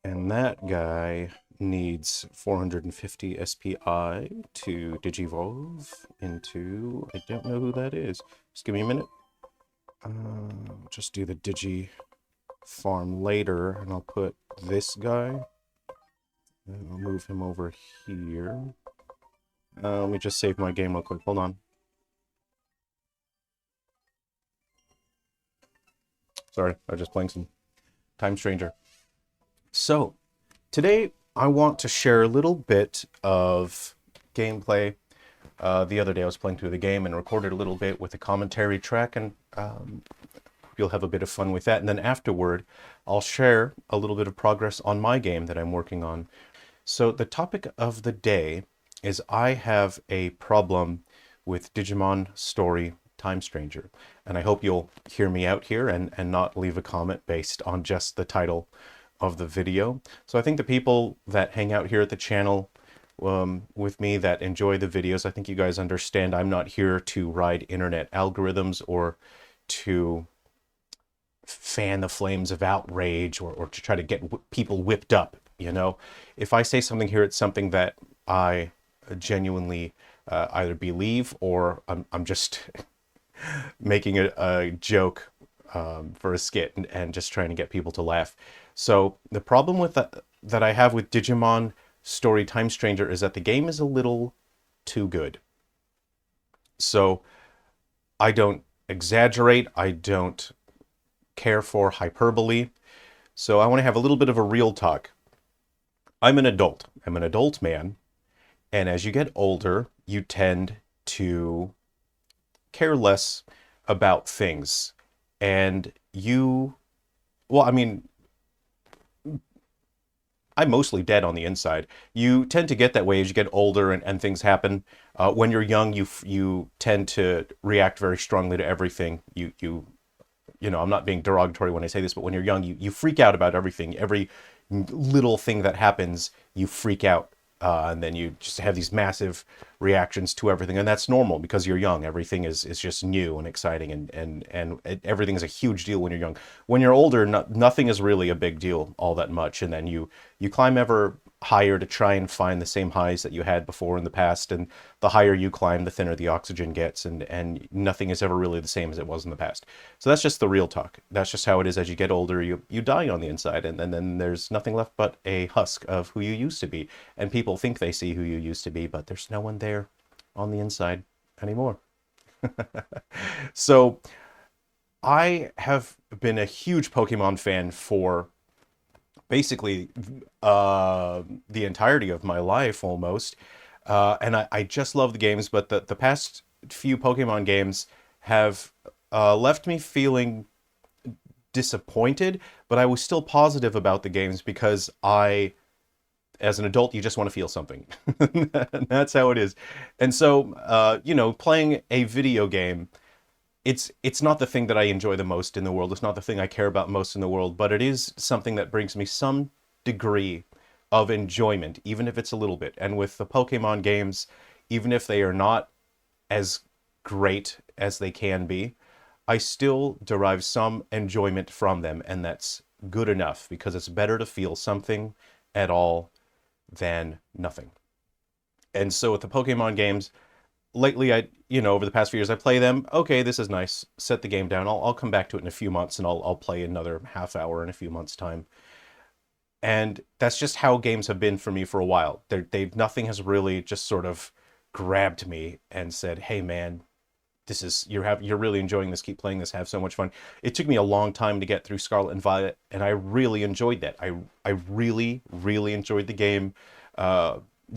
And that guy needs 450 SPI to digivolve into... I don't know who that is. Just give me a minute. Just do the digi farm later, and I'll put this guy. And I'll move him over here. Let me just save my game real quick. Hold on. Sorry, I was just playing some Time Stranger. So, today I want to share a little bit of gameplay. The other day I was playing through the game and recorded a little bit with a commentary track, and you'll have a bit of fun with that. And then afterward, I'll share a little bit of progress on my game that I'm working on. So the topic of the day is I have a problem with Digimon Story Time Stranger. And I hope you'll hear me out here and not leave a comment based on just the title of the video. So I think the people that hang out here at the channel with me, that enjoy the videos, I think you guys understand I'm not here to ride internet algorithms or to fan the flames of outrage or to try to get people whipped up, you know. If I say something here, it's something that I genuinely either believe or I'm just making a joke for a skit and just trying to get people to laugh. So the problem with that I have with Digimon Story Time Stranger is that the game is a little too good. So I don't exaggerate, I don't care for hyperbole, so I want to have a little bit of a real talk. I'm an adult man, and as you get older, you tend to care less about things. And well, I mean, I'm mostly dead on the inside. You tend to get that way as you get older and things happen. When you're young, you tend to react very strongly to everything. You know, I'm not being derogatory when I say this, but when you're young, you freak out about everything. Every little thing that happens, you freak out. And then you just have these massive reactions to everything. And that's normal because you're young. Everything is just new and exciting, and everything is a huge deal when you're young. When you're older, nothing is really a big deal all that much. And then you climb ever higher to try and find the same highs that you had before in the past. And the higher you climb, the thinner the oxygen gets, and nothing is ever really the same as it was in the past. So that's just the real talk. That's just how it is. As you get older, you die on the inside, and then there's nothing left but a husk of who you used to be. And people think they see who you used to be, but there's no one there on the inside anymore. So I have been a huge Pokemon fan for basically the entirety of my life almost. And I just love the games, but the past few Pokemon games have left me feeling disappointed, but I was still positive about the games because as an adult, you just want to feel something. That's how it is. And so, you know, playing a video game, it's not the thing that I enjoy the most in the world. It's not the thing I care about most in the world, but it is something that brings me some degree of enjoyment, even if it's a little bit. And with the Pokemon games, even if they are not as great as they can be, I still derive some enjoyment from them, and that's good enough because it's better to feel something at all than nothing. And so with the Pokemon games, lately, over the past few years, I play them. Okay, this is nice. Set the game down. I'll come back to it in a few months, and I'll play another half hour in a few months' time. And that's just how games have been for me for a while. Nothing has really just sort of grabbed me and said, "Hey, man, you're really enjoying this. Keep playing this. Have so much fun." It took me a long time to get through Scarlet and Violet, and I really enjoyed that. I really, really enjoyed the game.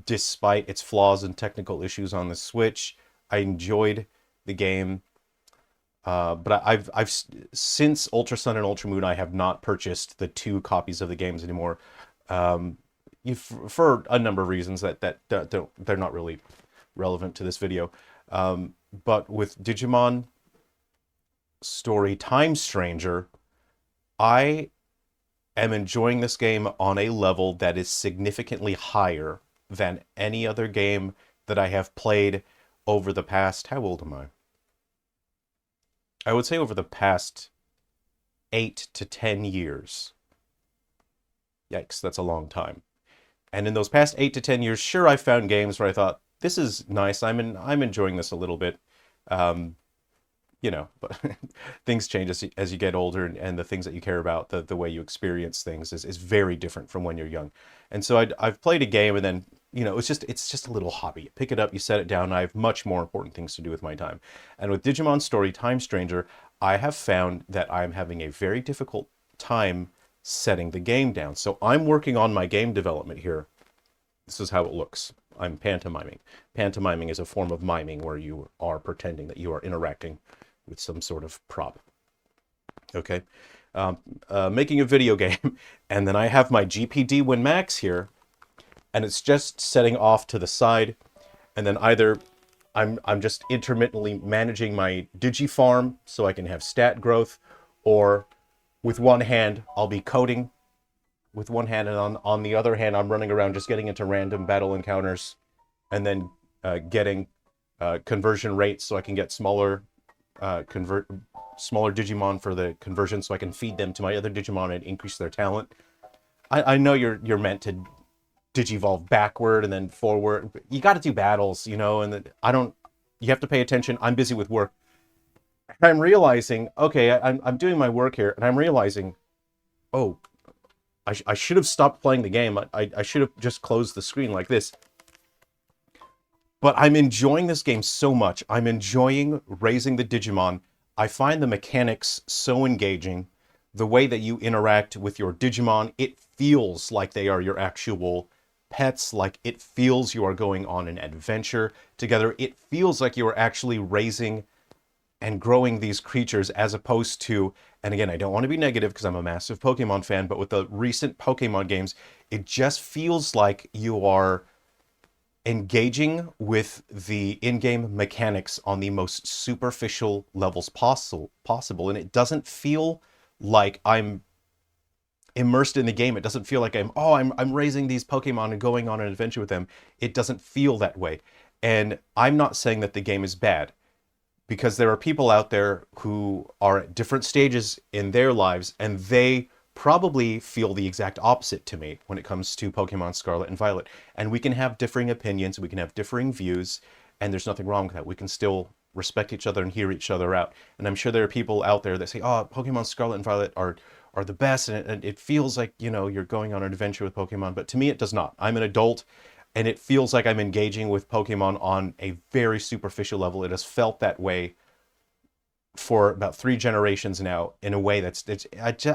Despite its flaws and technical issues on the Switch, I enjoyed the game. But I've since Ultra Sun and Ultra Moon, I have not purchased the two copies of the games anymore. For a number of reasons that they're not really relevant to this video. But with Digimon Story Time Stranger, I am enjoying this game on a level that is significantly higher than any other game that I have played over the past, how old am I? I would say over the past 8 to 10 years. Yikes, that's a long time. And in those past 8 to 10 years, sure, I found games where I thought, this is nice, I'm enjoying this a little bit. Um, but things change as you get older, and the things that you care about, the way you experience things is very different from when you're young. And so I've played a game, and then, it's just a little hobby. You pick it up, you set it down, and I have much more important things to do with my time. And with Digimon Story Time Stranger, I have found that I'm having a very difficult time setting the game down. So I'm working on my game development here. This is how it looks. I'm pantomiming. Pantomiming is a form of miming where you are pretending that you are interacting with some sort of prop. Okay, making a video game, and then I have my GPD Win Max here, and it's just setting off to the side, and then either I'm just intermittently managing my Digifarm so I can have stat growth, or with one hand I'll be coding with one hand, and on the other hand I'm running around just getting into random battle encounters, and then getting conversion rates so I can get smaller Digimon for the conversion, so I can feed them to my other Digimon and increase their talent. I know you're meant to digivolve backward and then forward. You got to do battles, and you have to pay attention. I'm busy with work. And I'm realizing, okay, I'm doing my work here, and I'm realizing, oh, I should have stopped playing the game. I should have just closed the screen like this. But I'm enjoying this game so much. I'm enjoying raising the Digimon. I find the mechanics so engaging. The way that you interact with your Digimon, it feels like they are your actual pets. Like, it feels you are going on an adventure together. It feels like you are actually raising and growing these creatures, as opposed to, and again, I don't want to be negative because I'm a massive Pokemon fan, but with the recent Pokemon games, it just feels like you are engaging with the in-game mechanics on the most superficial levels possible, and it doesn't feel like I'm immersed in the game. It doesn't feel like I'm raising these Pokemon and going on an adventure with them. It doesn't feel that way. And I'm not saying that the game is bad, because there are people out there who are at different stages in their lives, and they probably feel the exact opposite to me when it comes to Pokemon Scarlet and Violet. And we can have differing opinions, we can have differing views, and there's nothing wrong with that. We can still respect each other and hear each other out. And I'm sure there are people out there that say, oh, Pokemon Scarlet and Violet are the best, and it feels like, you're going on an adventure with Pokemon. But to me, it does not. I'm an adult, and it feels like I'm engaging with Pokemon on a very superficial level. It has felt that way for about 3 generations now, in a way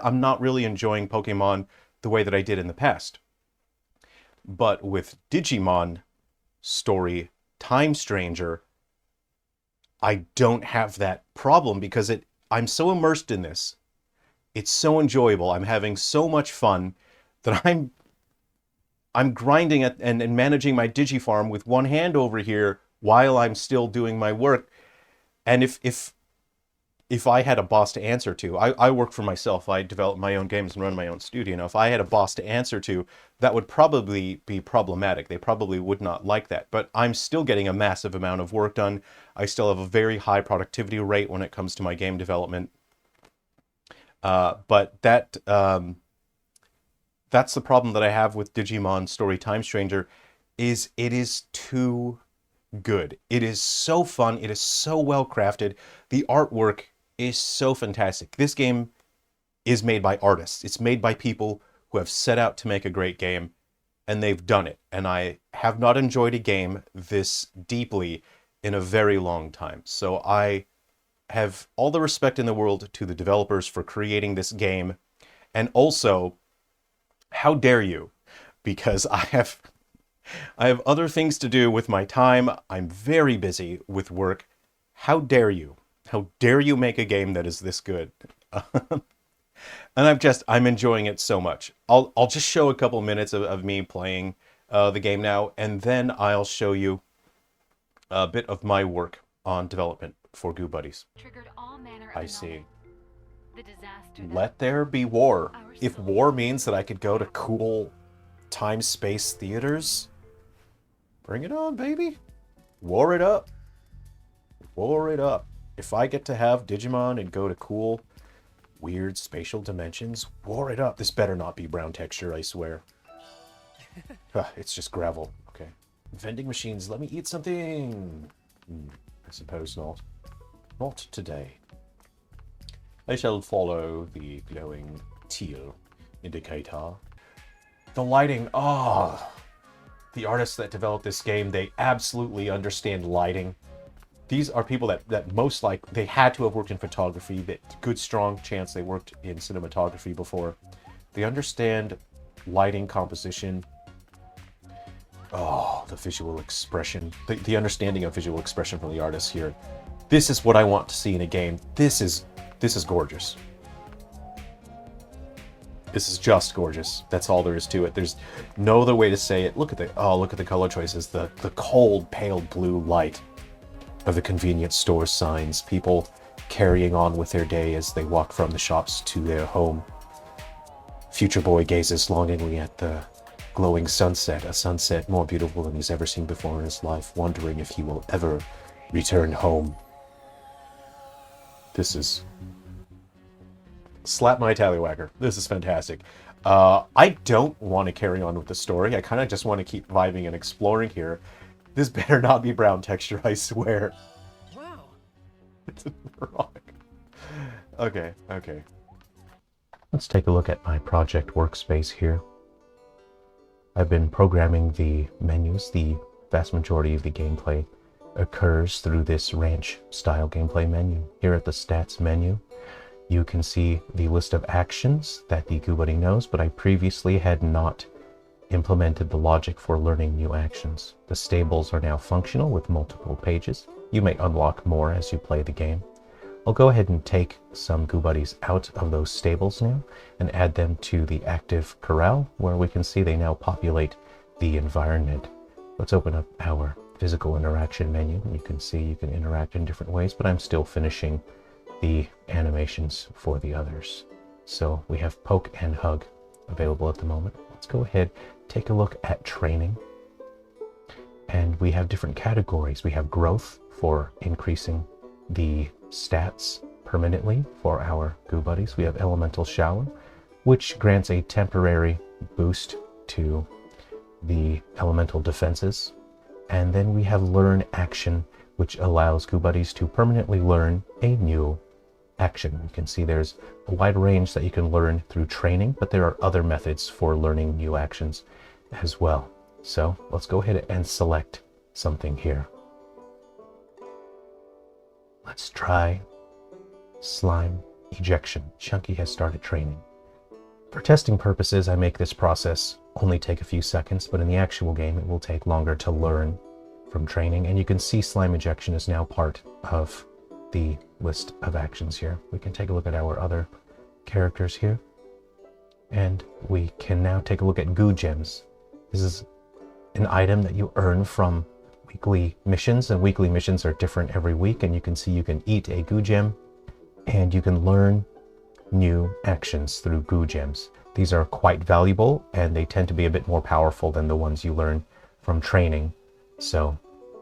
I'm not really enjoying Pokemon the way that I did in the past. But with Digimon Story Time Stranger, I don't have that problem, because I'm so immersed in this. It's so enjoyable. I'm having so much fun that I'm grinding and managing my Digifarm with one hand over here while I'm still doing my work. And if I had a boss to answer to, I work for myself. I develop my own games and run my own studio. Now, if I had a boss to answer to, that would probably be problematic. They probably would not like that. But I'm still getting a massive amount of work done. I still have a very high productivity rate when it comes to my game development. But that's the problem that I have with Digimon Story Time Stranger, is it is too good. It is so fun. It is so well crafted. The artwork is so fantastic. This game is made by artists. It's made by people who have set out to make a great game, and they've done it. And I have not enjoyed a game this deeply in a very long time. So I have all the respect in the world to the developers for creating this game. And also, how dare you? Because I have other things to do with my time. I'm very busy with work. How dare you? How dare you make a game that is this good? And I'm enjoying it so much. I'll just show a couple minutes of me playing the game now, and then I'll show you a bit of my work on development for Goo Buddies. I see. Let there be war. If war means that I could go to cool time-space theaters, bring it on, baby. War it up. War it up. If I get to have Digimon and go to cool Weird spatial dimensions. War it up. This better not be brown texture, I swear. It's just gravel. Okay. Vending machines, let me eat something. I suppose not. Not today. I shall follow the glowing teal indicator. The lighting, the artists that developed this game, they absolutely understand lighting. These are people that most like, they had to have worked in photography, that good strong chance they worked in cinematography before. They understand lighting, composition. Oh, the visual expression, the understanding of visual expression from the artists here. This is what I want to see in a game. This is gorgeous. This is just gorgeous. That's all there is to it. There's no other way to say it. Look at the color choices. The cold, pale blue light of the convenience store signs. People carrying on with their day as they walk from the shops to their home. Future Boy gazes longingly at the glowing sunset, a sunset more beautiful than he's ever seen before in his life, wondering if he will ever return home. This is... Slap my tallywhacker. This is fantastic. I don't want to carry on with the story. I kind of just want to keep vibing and exploring here. This better not be brown texture, I swear. Wow. It's a rock. Okay. Let's take a look at my project workspace here. I've been programming the menus. The vast majority of the gameplay occurs through this ranch-style gameplay menu. Here at the stats menu, you can see the list of actions that the GoBuddy knows, but I previously had not implemented the logic for learning new actions. The stables are now functional with multiple pages. You may unlock more as you play the game. I'll go ahead and take some GoBuddies out of those stables now and add them to the active corral, where we can see they now populate the environment. Let's open up our physical interaction menu. You can see you can interact in different ways, but I'm still finishing the animations for the others. So we have poke and hug available at the moment. Let's go ahead, take a look at training. And we have different categories. We have growth for increasing the stats permanently for our GoBuddies. We have elemental shower, which grants a temporary boost to the elemental defenses. And then we have learn action, which allows GoBuddies to permanently learn a new action. You can see there's a wide range that you can learn through training, but there are other methods for learning new actions as well. So let's go ahead and select something here. Let's try slime ejection. Chunky has started training. For testing purposes, I make this process only take a few seconds, but in the actual game, it will take longer to learn from training. And you can see slime ejection is now part of the list of actions here. We can take a look at our other characters here. And we can now take a look at goo gems. This is an item that you earn from weekly missions, and weekly missions are different every week. And you can see you can eat a goo gem and you can learn new actions through goo gems. These are quite valuable and they tend to be a bit more powerful than the ones you learn from training. So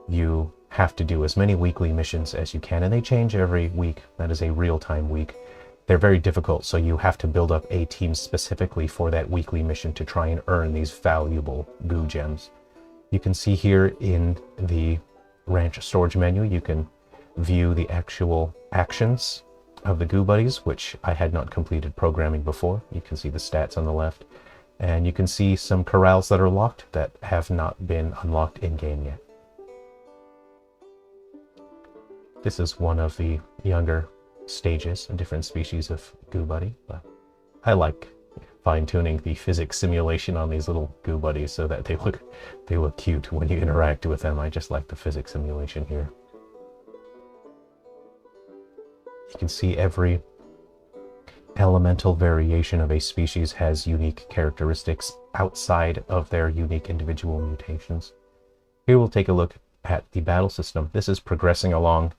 you have to do as many weekly missions as you can, and they change every week. That is a real-time week. They're very difficult, so you have to build up a team specifically for that weekly mission to try and earn these valuable goo gems. You can see here in the ranch storage menu, you can view the actual actions of the GoBuddies, which I had not completed programming before. You can see the stats on the left, and you can see some corrals that are locked that have not been unlocked in-game yet. This is one of the younger stages, a different species of GoBuddy, but I like fine-tuning the physics simulation on these little GoBuddies so that they look cute when you interact with them. I just like the physics simulation here. You can see every elemental variation of a species has unique characteristics outside of their unique individual mutations. Here we'll take a look at the battle system. This is progressing along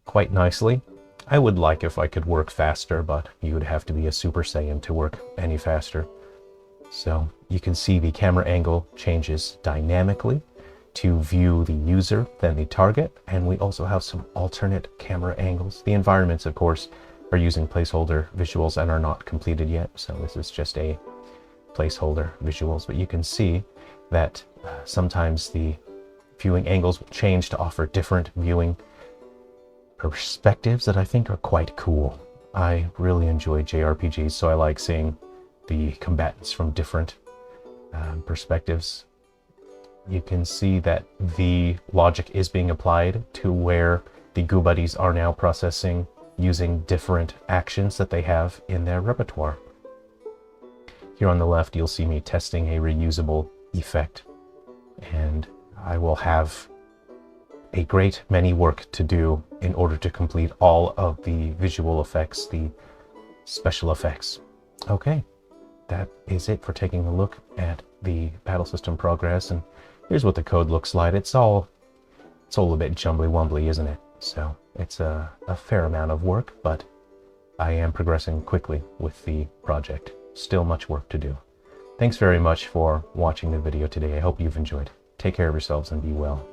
quite nicely. I would like if I could work faster, but you would have to be a Super Saiyan to work any faster. So you can see the camera angle changes dynamically to view the user than the target, and we also have some alternate camera angles. The environments, of course, are using placeholder visuals and are not completed yet, so this is just a placeholder visuals, but you can see that sometimes the viewing angles will change to offer different viewing perspectives that I think are quite cool. I really enjoy JRPGs, so I like seeing the combatants from different perspectives. You can see that the logic is being applied to where the Goo Buddies are now processing using different actions that they have in their repertoire. Here on the left, you'll see me testing a reusable effect, and I will have a great many work to do in order to complete all of the visual effects, the special effects. Okay, that is it for taking a look at the battle system progress, and here's what the code looks like. It's all a bit jumbly-wumbly, isn't it? So it's a fair amount of work, but I am progressing quickly with the project. Still much work to do. Thanks very much for watching the video today. I hope you've enjoyed. Take care of yourselves and be well.